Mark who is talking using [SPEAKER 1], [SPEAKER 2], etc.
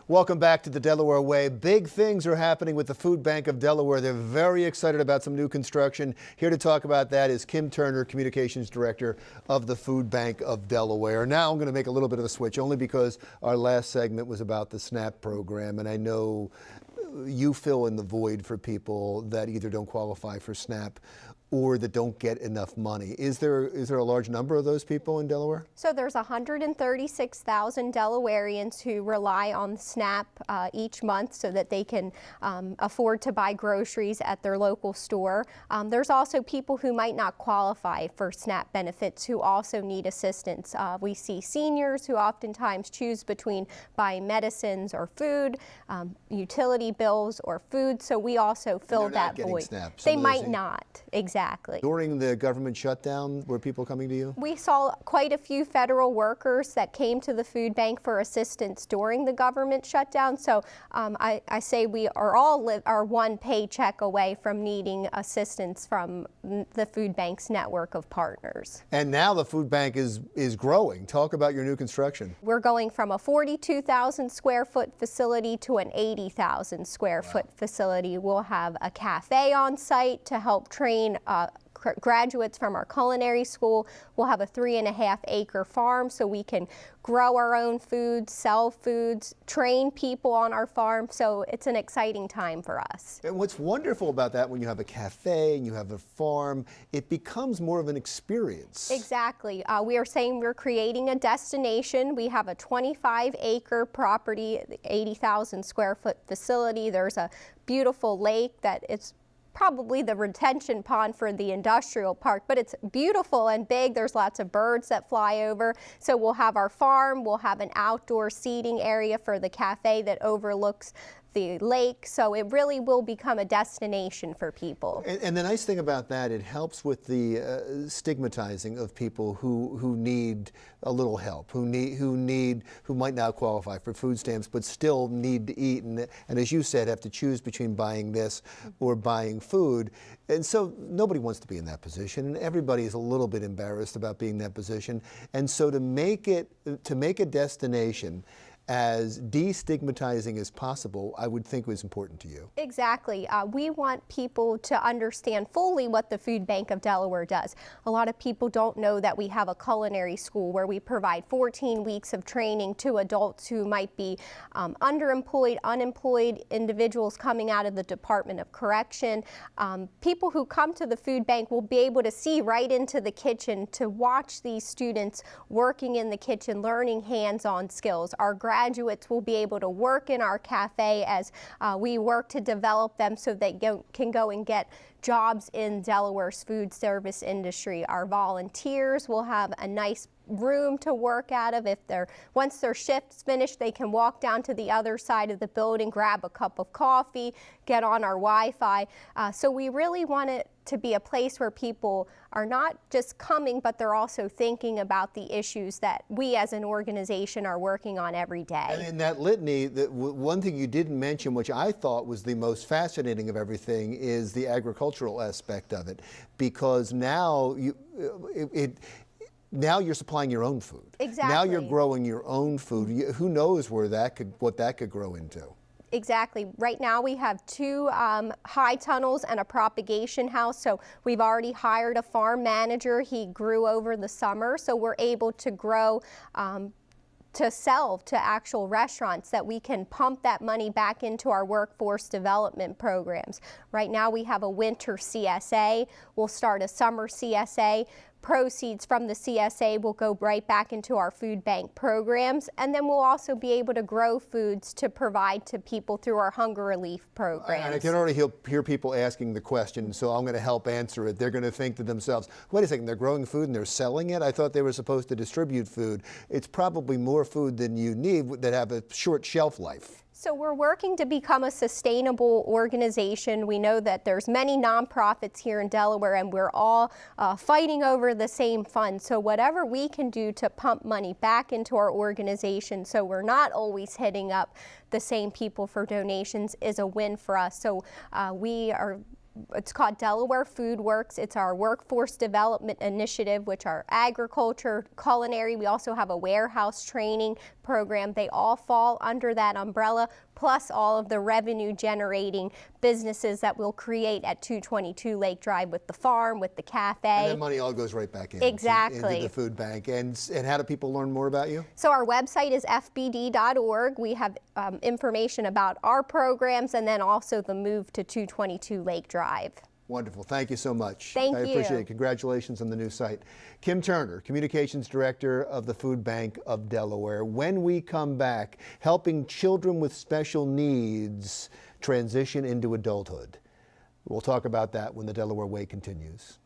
[SPEAKER 1] Welcome back to the Delaware Way. Big things are happening with the Food Bank of Delaware. They're very excited about some new construction. Here to talk about that is Kim Turner, Communications Director of the Food Bank of Delaware. Now I'm going to make a little bit of a switch, only because our last segment was about the SNAP program, and I know you fill in the void for people that either don't qualify for SNAP or that don't get enough money. Is there a large number of those people in Delaware?
[SPEAKER 2] So there's 136,000 Delawareans who rely on SNAP each month so that they can afford to buy groceries at their local store. There's also people who might not qualify for SNAP benefits who also need assistance. We see seniors who oftentimes choose between buying medicines or food, utility bills or food, so we also fill that void.
[SPEAKER 1] SNAP.
[SPEAKER 2] They might not, exactly.
[SPEAKER 1] During the government shutdown, were people coming to you?
[SPEAKER 2] We saw quite a few federal workers that came to the food bank for assistance during the government shutdown. So I say we are all one paycheck away from needing assistance from the food bank's network of partners.
[SPEAKER 1] And now the food bank is growing. Talk about your new construction.
[SPEAKER 2] We're going from a 42,000 square foot facility to an 80,000 square foot facility. We'll have a cafe on site to help train graduates from our culinary school. We'll have a 3.5-acre farm so we can grow our own foods, sell foods, train people on our farm. So it's an exciting time for us.
[SPEAKER 1] And what's wonderful about that, when you have a cafe and you have a farm, it becomes more of an experience.
[SPEAKER 2] Exactly. We are saying we're creating a destination. We have a 25-acre property, 80,000 square foot facility. There's a beautiful lake that it's probably the retention pond for the industrial park, but it's beautiful and big. There's lots of birds that fly over. So we'll have our farm, we'll have an outdoor seating area for the cafe that overlooks the lake, so it really will become a destination for people.
[SPEAKER 1] And the nice thing about that, it helps with the stigmatizing of people who need a little help, who might not qualify for food stamps but still need to eat, and as you said, have to choose between buying this or buying food. And so nobody wants to be in that position, and everybody is a little bit embarrassed about being in that position. And so to make a destination as destigmatizing as possible, I would think was important to you.
[SPEAKER 2] Exactly. We want people to understand fully what the Food Bank of Delaware does. A lot of people don't know that we have a culinary school where we provide 14 weeks of training to adults who might be underemployed, unemployed individuals coming out of the Department of Correction. People who come to the food bank will be able to see right into the kitchen to watch these students working in the kitchen, learning hands-on skills. Our graduates will be able to work in our cafe as we work to develop them so they can go and get jobs in Delaware's food service industry. Our volunteers will have a nice room to work out of. Once their shift's finished, they can walk down to the other side of the building, grab a cup of coffee, get on our Wi-Fi. So we really want it to be a place where people are not just coming, but they're also thinking about the issues that we as an organization are working on every day.
[SPEAKER 1] And in that litany, one thing you didn't mention, which I thought was the most fascinating of everything, is the agricultural aspect of it, because now now you're supplying your own food.
[SPEAKER 2] Exactly.
[SPEAKER 1] Now you're growing your own food. Who knows what that could grow into?
[SPEAKER 2] Exactly. Right now we have 2 high tunnels and a propagation house. So we've already hired a farm manager. He grew over the summer, so we're able to grow to sell to actual restaurants that we can pump that money back into our workforce development programs. Right now we have a winter CSA. We'll start a summer CSA. Proceeds from the CSA will go right back into our food bank programs, and then we'll also be able to grow foods to provide to people through our hunger relief programs.
[SPEAKER 1] And I can already hear people asking the question, so I'm going to help answer it. They're going to think to themselves, wait a second, they're growing food and they're selling it? I thought they were supposed to distribute food. It's probably more food than you need that have a short shelf life.
[SPEAKER 2] So we're working to become a sustainable organization. We know that there's many nonprofits here in Delaware, and we're all fighting over the same fund. So whatever we can do to pump money back into our organization so we're not always hitting up the same people for donations is a win for us. So we are It's called Delaware Food Works. It's our workforce development initiative, which are agriculture, culinary. We also have a warehouse training program. They all fall under that umbrella, plus all of the revenue generating businesses that we'll create at 222 Lake Drive with the farm, with the cafe.
[SPEAKER 1] And that money all goes right back in
[SPEAKER 2] Exactly.
[SPEAKER 1] into the food bank. And how do people learn more about you?
[SPEAKER 2] So our website is fbd.org. We have information about our programs and then also the move to 222 Lake Drive.
[SPEAKER 1] Wonderful. Thank you so much.
[SPEAKER 2] Thank
[SPEAKER 1] I
[SPEAKER 2] you.
[SPEAKER 1] appreciate it. Congratulations on the new site. Kim Turner, Communications Director of the Food Bank of Delaware. When we come back, helping children with special needs transition into adulthood. We'll talk about that when the Delaware Way continues.